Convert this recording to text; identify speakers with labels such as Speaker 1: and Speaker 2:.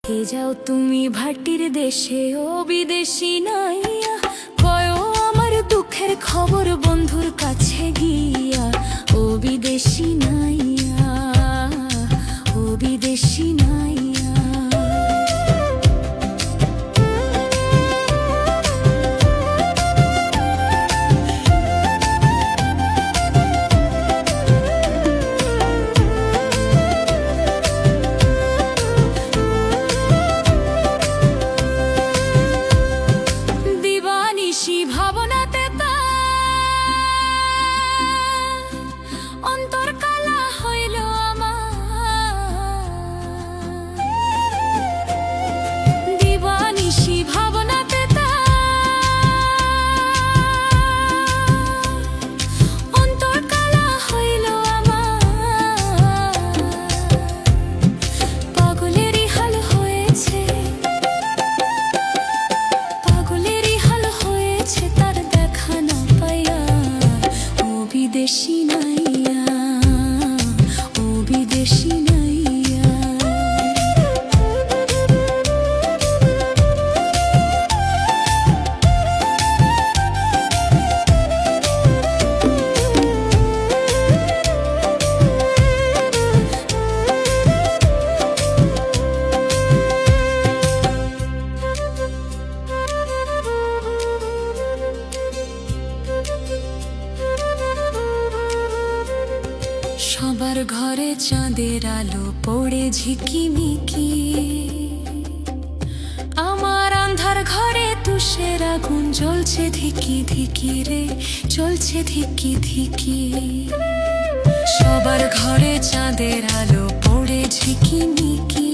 Speaker 1: থেকে যাও তুমি ভাটির দেশে, ও বিদেশি নাইয়া, কয়ো আমার দুঃখের খবর বন্ধুর কাছে গিয়া। ও বিদেশি নাইয়া, ও বিদেশি নাইয়া। ভাবনাতে অন্তর কালা হইল আমার, দিবানিশি ভাবনাতে অন্তর কালা হইল আমার। পাগলেরই হাল হয়েছে, পাগলেরই হাল হয়েছে তার দেখা না পাইয়া। ও বিদেশি নাইয়া, ও বিদেশি নাইয়া। সবার ঘরে চাঁদের আলো পড়ে ঝিকিমিকি, আমার আন্ধার ঘরে তুষের আগুন জ্বলছে ধিকি ধিকি রে, জ্বলছে ধিকি ধিকি। সবার ঘরে চাঁদের আলো পড়ে ঝিকিমিকি,